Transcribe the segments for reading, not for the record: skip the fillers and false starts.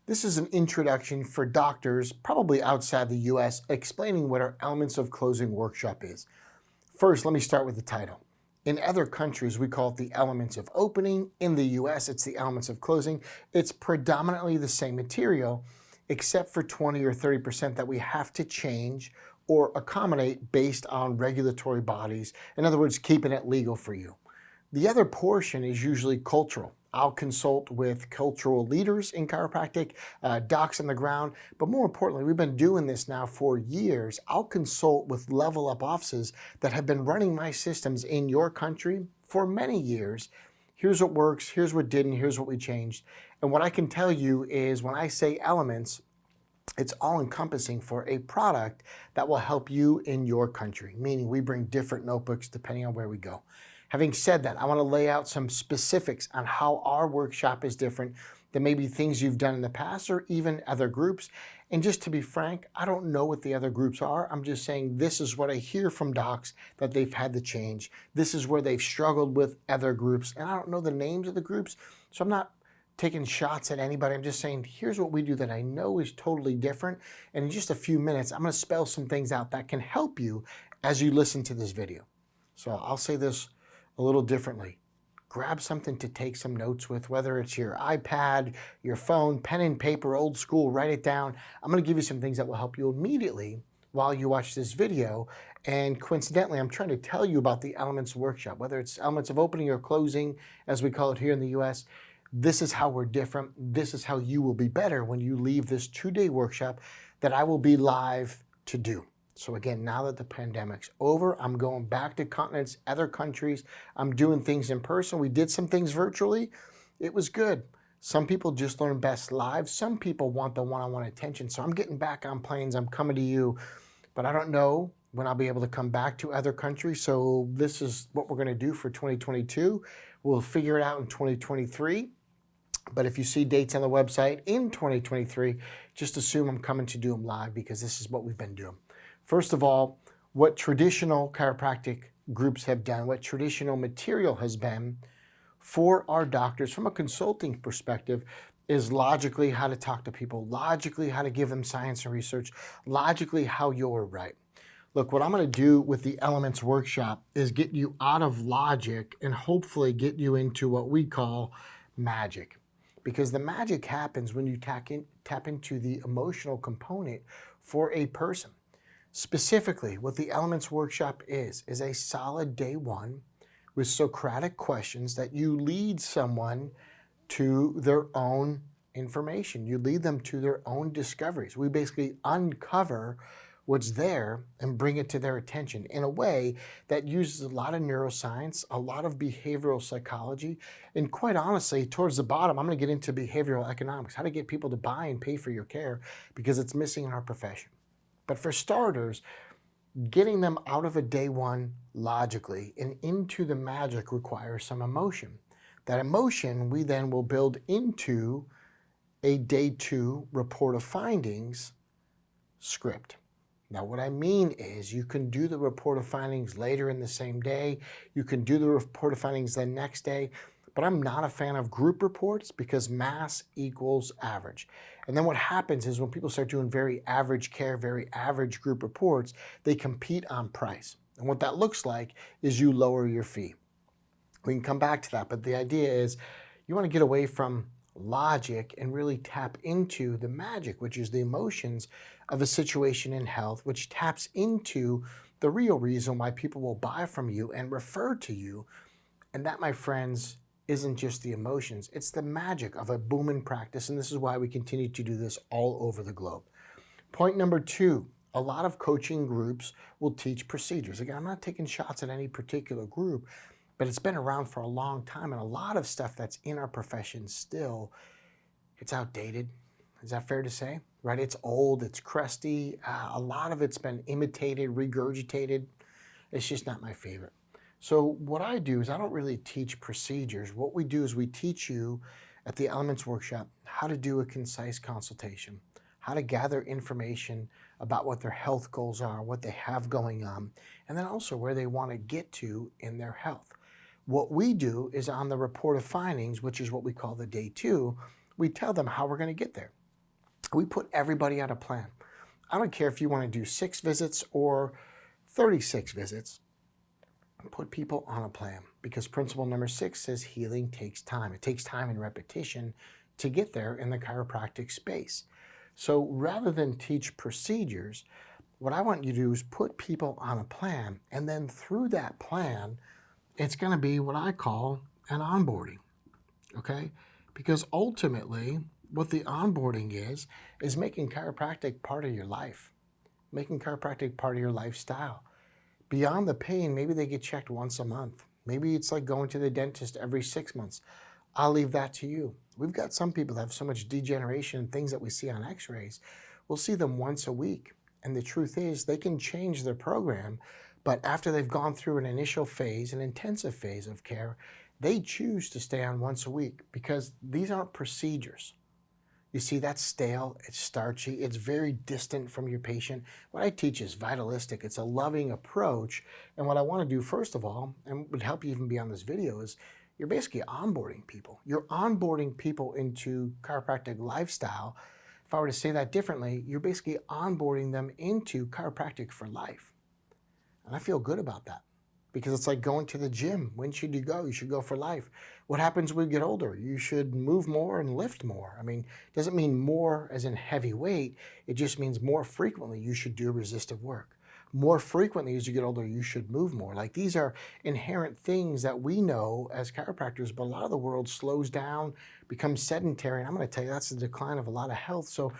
This is an introduction for doctors, probably outside the US, explaining what our Elements of Closing workshop is. First, let me start with the title. In other countries, we call it the Elements of Opening. In the US, it's the Elements of Closing. It's predominantly the same material, except for 20 or 30% that we have to change or accommodate based on regulatory bodies. In other words, keeping it legal for you. The other portion is usually cultural. I'll consult with cultural leaders in chiropractic, docs on the ground, but more importantly, we've been doing this now for years. I'll consult with level up offices that have been running my systems in your country for many years. Here's what works, here's what didn't, here's what we changed. And what I can tell you is when I say elements, it's all encompassing for a product that will help you in your country, meaning we bring different notebooks depending on where we go. Having said that, I want to lay out some specifics on how our workshop is different than maybe things you've done in the past or even other groups. And just to be frank, I don't know what the other groups are. I'm just saying this is what I hear from docs that they've had to change. This is where they've struggled with other groups. And I don't know the names of the groups, so I'm not taking shots at anybody. I'm just saying, here's what we do that I know is totally different. And in just a few minutes, I'm going to spell some things out that can help you as you listen to this video. So I'll say this a little differently. Grab something to take some notes with, whether it's your iPad, your phone, pen and paper, old school, write it down. I'm going to give you some things that will help you immediately while you watch this video. And coincidentally, I'm trying to tell you about the Elements workshop, whether it's Elements of Opening or Closing, as we call it here in the US. This is how we're different. This is how you will be better when you leave this 2-day workshop that I will be live to do. So again, now that the pandemic's over, I'm going back to continents, other countries. I'm doing things in person. We did some things virtually. It was good. Some people just learn best live. Some people want the one-on-one attention. So I'm getting back on planes. I'm coming to you, but I don't know when I'll be able to come back to other countries. So this is what we're going to do for 2022. We'll figure it out in 2023. But if you see dates on the website in 2023, just assume I'm coming to do them live because this is what we've been doing. First of all, what traditional chiropractic groups have done, what traditional material has been for our doctors from a consulting perspective is logically how to talk to people, logically how to give them science and research, logically how you're right. Look, what I'm going to do with the Elements workshop is get you out of logic and hopefully get you into what we call magic. Because the magic happens when you tap into the emotional component for a person. Specifically, what the Elements workshop is a solid day one with Socratic questions that you lead someone to their own information. You lead them to their own discoveries. We basically uncover what's there and bring it to their attention in a way that uses a lot of neuroscience, a lot of behavioral psychology, and quite honestly, towards the bottom, I'm going to get into behavioral economics, how to get people to buy and pay for your care because it's missing in our profession. But for starters, getting them out of a day one logically and into the magic requires some emotion. That emotion we then will build into a day two report of findings script. Now, what I mean is you can do the report of findings later in the same day. You can do the report of findings the next day. But I'm not a fan of group reports because mass equals average. And then what happens is when people start doing very average care, very average group reports, they compete on price. And what that looks like is you lower your fee. We can come back to that, but the idea is you want to get away from logic and really tap into the magic, which is the emotions of a situation in health, which taps into the real reason why people will buy from you and refer to you. And that, my friends, isn't just the emotions, it's the magic of a booming practice, and this is why we continue to do this all over the globe. Point number two, a lot of coaching groups will teach procedures. Again, I'm not taking shots at any particular group, but it's been around for a long time, and a lot of stuff that's in our profession still, it's outdated. Is that fair to say? Right? It's old, it's crusty, a lot of it's been imitated, regurgitated. It's just not my favorite. So what I do is I don't really teach procedures. What we do is we teach you at the Elements workshop how to do a concise consultation, how to gather information about what their health goals are, what they have going on, and then also where they want to get to in their health. What we do is on the report of findings, which is what we call the day two, we tell them how we're going to get there. We put everybody on a plan. I don't care if you want to do 6 visits or 36 visits. Put people on a plan, because principle number 6 says healing takes time. It takes time and repetition to get there in the chiropractic space. So rather than teach procedures, what I want you to do is put people on a plan, and then through that plan, it's going to be what I call an onboarding, okay? Because ultimately, what the onboarding is making chiropractic part of your life, making chiropractic part of your lifestyle. Beyond the pain, maybe they get checked once a month. Maybe it's like going to the dentist every 6 months. I'll leave that to you. We've got some people that have so much degeneration and things that we see on x-rays. We'll see them once a week. And the truth is they can change their program, but after they've gone through an initial phase, an intensive phase of care, they choose to stay on once a week because these aren't procedures. You see, that's stale, it's starchy, it's very distant from your patient. What I teach is vitalistic. It's a loving approach. And what I want to do, first of all, and would help you even be on this video, is you're basically onboarding people. You're onboarding people into chiropractic lifestyle. If I were to say that differently, you're basically onboarding them into chiropractic for life. And I feel good about that, because it's like going to the gym. When should you go? You should go for life. What happens when we get older? You should move more and lift more. I mean, it doesn't mean more as in heavy weight. It just means more frequently you should do resistive work. More frequently as you get older, you should move more. Like, these are inherent things that we know as chiropractors, but a lot of the world slows down, becomes sedentary. And I'm going to tell you, that's the decline of a lot of health. So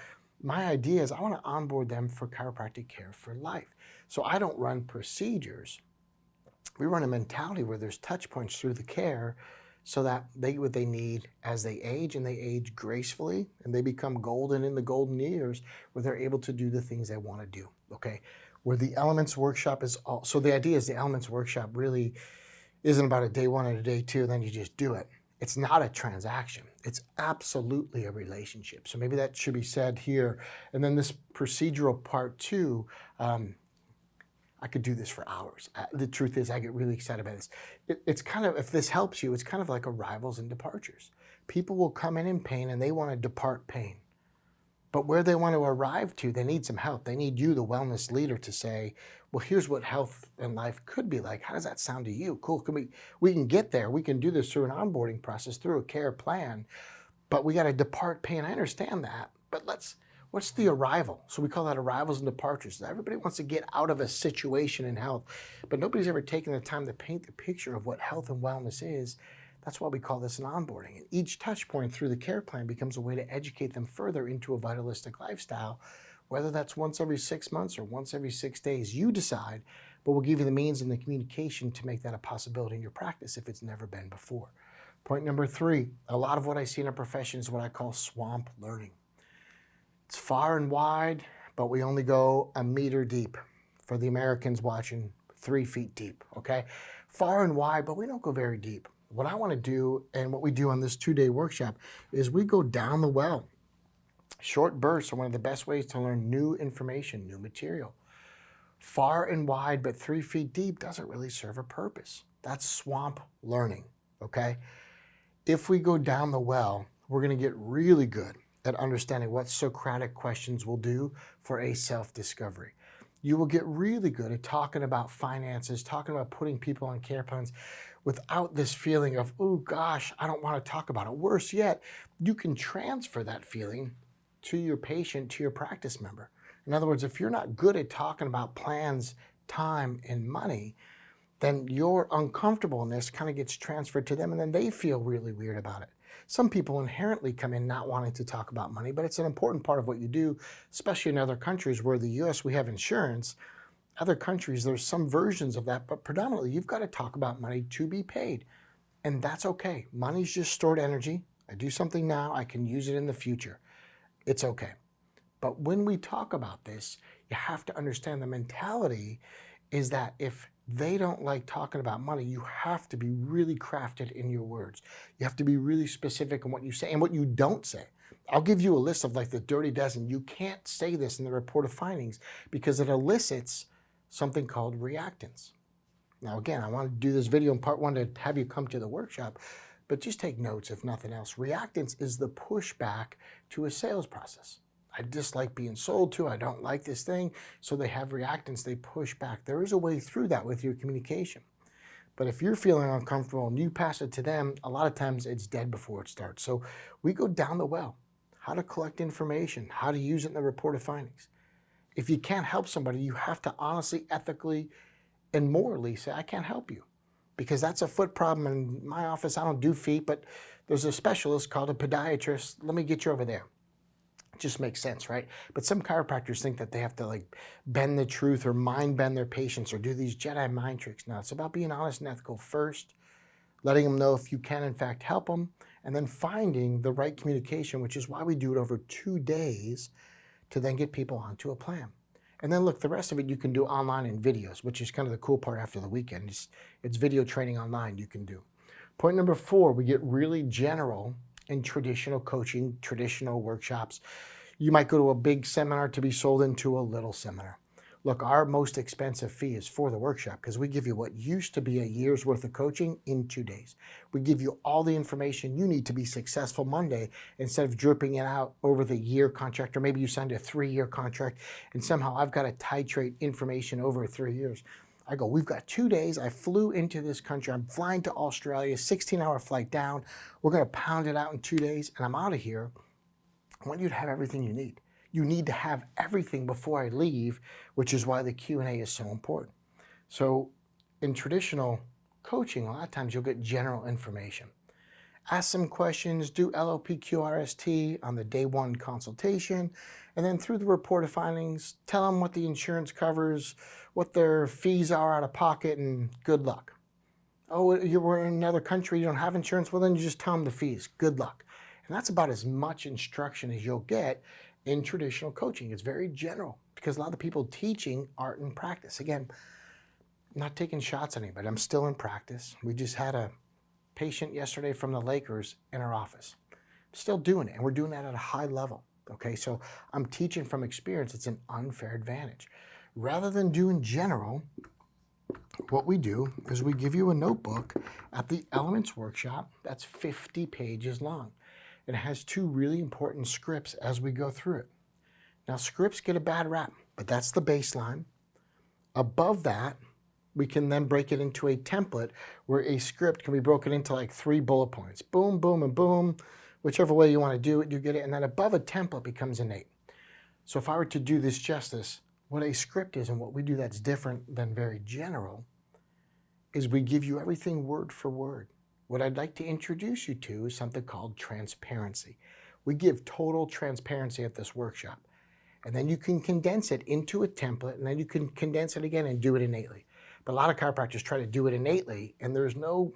my idea is I want to onboard them for chiropractic care for life. So I don't run procedures. We run a mentality where there's touch points through the care so that they get what they need as they age, and they age gracefully, and they become golden in the golden years where they're able to do the things they want to do, okay? Where the Elements Workshop is all, so the idea is the Elements Workshop really isn't about a day 1 and a day 2, and then you just do it. It's not a transaction. It's absolutely a relationship. So maybe that should be said here. And then this procedural part 2, I could do this for hours. The truth is, I get really excited about this. It's kind of, if this helps you, it's kind of like arrivals and departures. People will come in pain and they want to depart pain. But where they want to arrive to, they need some help. They need you, the wellness leader, to say, well, here's what health and life could be like. How does that sound to you? Cool. We can get there. We can do this through an onboarding process, through a care plan. But we got to depart pain. I understand that. But what's the arrival? So we call that arrivals and departures. Everybody wants to get out of a situation in health, but nobody's ever taken the time to paint the picture of what health and wellness is. That's why we call this an onboarding. And each touch point through the care plan becomes a way to educate them further into a vitalistic lifestyle, whether that's once every 6 months or once every 6 days. You decide, but we'll give you the means and the communication to make that a possibility in your practice if it's never been before. Point number 3, a lot of what I see in our profession is what I call swamp learning. It's far and wide, but we only go a meter deep. For the Americans watching, 3 feet deep, okay? Far and wide, but we don't go very deep. What I want to do, and what we do on this 2-day workshop, is we go down the well. Short bursts are one of the best ways to learn new information, new material. Far and wide, but 3 feet deep doesn't really serve a purpose. That's swamp learning, okay? If we go down the well, we're going to get really good at understanding what Socratic questions will do for a self-discovery. You will get really good at talking about finances, talking about putting people on care plans without this feeling of, oh gosh, I don't want to talk about it. Worse yet, you can transfer that feeling to your patient, to your practice member. In other words, if you're not good at talking about plans, time, and money, then your uncomfortableness kind of gets transferred to them, and then they feel really weird about it. Some people inherently come in not wanting to talk about money, but it's an important part of what you do, especially in other countries where the US, we have insurance. Other countries, there's some versions of that, but predominantly you've got to talk about money to be paid. And that's okay. Money's just stored energy. I do something now, I can use it in the future. It's okay. But when we talk about this, you have to understand the mentality is that if they don't like talking about money, you have to be really crafted in your words. You have to be really specific in what you say and what you don't say. I'll give you a list of like the dirty dozen. You can't say this in the report of findings because it elicits something called reactance. Now, again, I want to do this video in part 1 to have you come to the workshop, but just take notes if nothing else. Reactance is the pushback to a sales process. I dislike being sold to. I don't like this thing. So they have reactance. They push back. There is a way through that with your communication. But if you're feeling uncomfortable and you pass it to them, a lot of times it's dead before it starts. So we go down the well. How to collect information, how to use it in the report of findings. If you can't help somebody, you have to honestly, ethically, and morally say, I can't help you. Because that's a foot problem. In my office, I don't do feet, but there's a specialist called a podiatrist. Let me get you over there. It just makes sense, right? But some chiropractors think that they have to like bend the truth or mind bend their patients or do these Jedi mind tricks. No, it's about being honest and ethical first, letting them know if you can in fact help them, and then finding the right communication, which is why we do it over 2 days to then get people onto a plan. And then look, the rest of it you can do online in videos, which is kind of the cool part after the weekend. It's video training online you can do. Point number 4, we get really general in traditional coaching, traditional workshops. You might go to a big seminar to be sold into a little seminar. Look, our most expensive fee is for the workshop because we give you what used to be a year's worth of coaching in 2 days. We give you all the information you need to be successful Monday instead of dripping it out over the year contract, or maybe you signed a 3-year contract and somehow I've got to titrate information over 3 years. I go, we've got 2 days. I flew into this country. I'm flying to Australia, 16-hour flight down. We're going to pound it out in 2 days and I'm out of here. I want you to have everything you need. You need to have everything before I leave, which is why the Q&A is so important. So in traditional coaching, a lot of times you'll get general information. Ask some questions, do LOPQRST on the day 1 consultation, and then through the report of findings, tell them what the insurance covers, what their fees are out of pocket, and good luck. Oh, you were in another country, you don't have insurance? Well, then you just tell them the fees. Good luck. And that's about as much instruction as you'll get in traditional coaching. It's very general because a lot of the people teaching aren't in practice. Again, I'm not taking shots at anybody. I'm still in practice. We just had a patient yesterday from the Lakers in our office. Still doing it, and we're doing that at a high level. Okay, so I'm teaching from experience. It's an unfair advantage. Rather than doing general, what we do is we give you a notebook at the Elements Workshop that's 50 pages long. It has 2 really important scripts as we go through it. Now, scripts get a bad rap, but that's the baseline. Above that, we can then break it into a template where a script can be broken into like 3 bullet points. Boom, boom, and boom. Whichever way you want to do it, you get it. And then above a template becomes innate. So if I were to do this justice, what a script is and what we do that's different than very general is we give you everything word for word. What I'd like to introduce you to is something called transparency. We give total transparency at this workshop. And then you can condense it into a template, and then you can condense it again and do it innately. But a lot of chiropractors try to do it innately, and there's no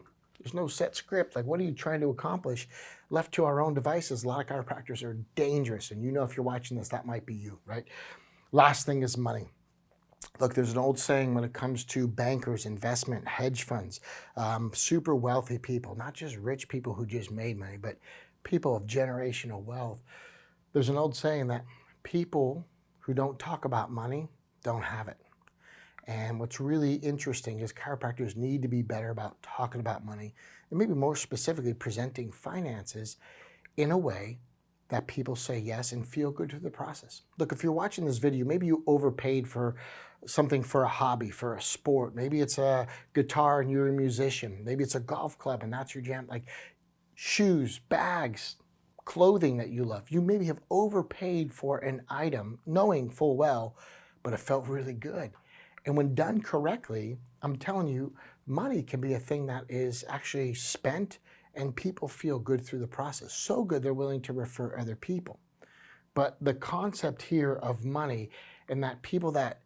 set script. Like, what are you trying to accomplish? Left to our own devices, a lot of chiropractors are dangerous. And you know, if you're watching this, that might be you, right? Last thing is money. Look, there's an old saying when it comes to bankers, investment, hedge funds, super wealthy people, not just rich people who just made money, but people of generational wealth. There's an old saying that people who don't talk about money don't have it. And what's really interesting is chiropractors need to be better about talking about money and maybe more specifically presenting finances in a way that people say yes and feel good through the process. Look, if you're watching this video, maybe you overpaid for something for a hobby, for a sport. Maybe it's a guitar and you're a musician. Maybe it's a golf club and that's your jam. Like shoes, bags, clothing that you love. You maybe have overpaid for an item knowing full well, but it felt really good. And when done correctly, I'm telling you, money can be a thing that is actually spent and people feel good through the process. So good they're willing to refer other people. But the concept here of money and that people that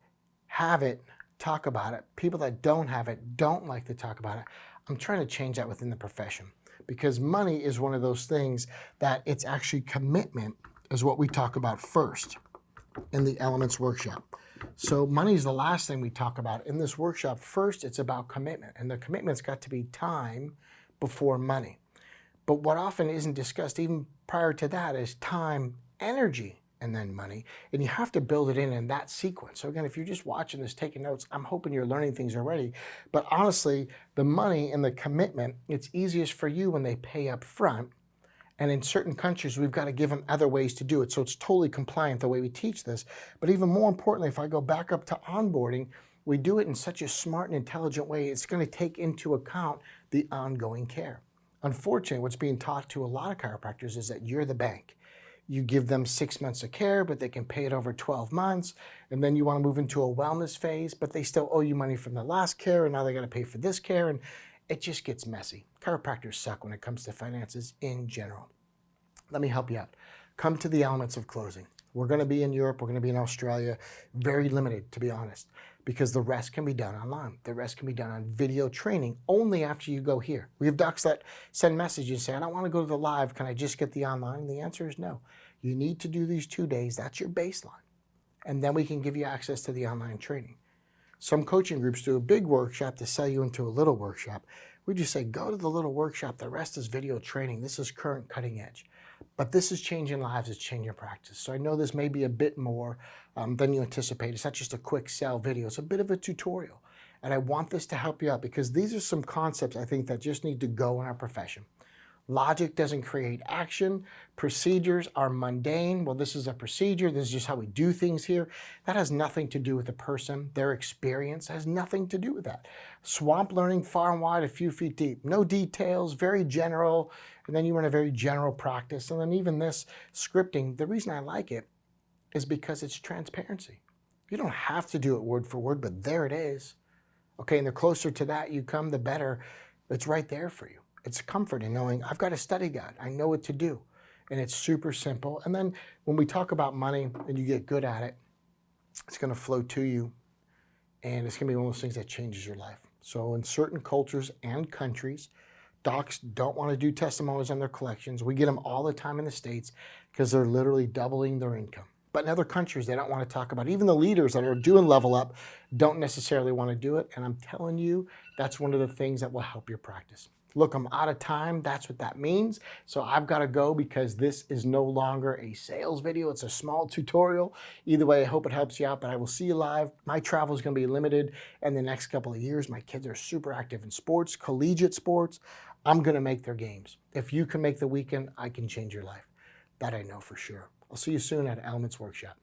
have it talk about it, people that don't have it don't like to talk about it, I'm trying to change that within the profession. Because money is one of those things that it's actually commitment is what we talk about first in the Elements Workshop. So money is the last thing we talk about. In this workshop, first it's about commitment. And the commitment's got to be time before money. But what often isn't discussed even prior to that is time, energy, and then money. And you have to build it in that sequence. So again, if you're just watching this, taking notes, I'm hoping you're learning things already. But honestly, the money and the commitment, it's easiest for you when they pay up front. And in certain countries, we've got to give them other ways to do it. So it's totally compliant the way we teach this. But even more importantly, if I go back up to onboarding, we do it in such a smart and intelligent way, it's going to take into account the ongoing care. Unfortunately, what's being taught to a lot of chiropractors is that you're the bank. You give them 6 months of care, but they can pay it over 12 months. And then you want to move into a wellness phase, but they still owe you money from the last care, and now they got to pay for this care. And it just gets messy. Chiropractors suck when it comes to finances in general. Let me help you out. Come to the elements of closing. We're going to be in Europe. We're going to be in Australia. Very limited, to be honest, because the rest can be done online. The rest can be done on video training only after you go here. We have docs that send messages and say, I don't want to go to the live. Can I just get the online? And the answer is no. You need to do these 2 days. That's your baseline. And then we can give you access to the online training. Some coaching groups do a big workshop to sell you into a little workshop. We just say, go to the little workshop. The rest is video training. This is current cutting edge. But this is changing lives. It's changing your practice. So I know this may be a bit more than you anticipate. It's not just a quick sell video. It's a bit of a tutorial. And I want this to help you out because these are some concepts I think that just need to go in our profession. Logic doesn't create action. Procedures are mundane. Well, this is a procedure. This is just how we do things here. That has nothing to do with the person. Their experience has nothing to do with that. Swamp learning, far and wide, a few feet deep. No details, very general. And then you run a very general practice. And then even this scripting, the reason I like it is because it's transparency. You don't have to do it word for word, but there it is. Okay, and the closer to that you come, the better. It's right there for you. It's comfort in knowing I've got a study guide. I know what to do. And it's super simple. And then when we talk about money and you get good at it, it's going to flow to you. And it's going to be one of those things that changes your life. So in certain cultures and countries, docs don't want to do testimonials on their collections. We get them all the time in the States because they're literally doubling their income. But in other countries, they don't want to talk about it. Even the leaders that are doing Level Up don't necessarily want to do it. And I'm telling you, that's one of the things that will help your practice. Look, I'm out of time. That's what that means. So I've got to go because this is no longer a sales video. It's a small tutorial. Either way, I hope it helps you out, but I will see you live. My travel is going to be limited in the next couple of years. My kids are super active in sports, collegiate sports. I'm going to make their games. If you can make the weekend, I can change your life. That I know for sure. I'll see you soon at Elements Workshop.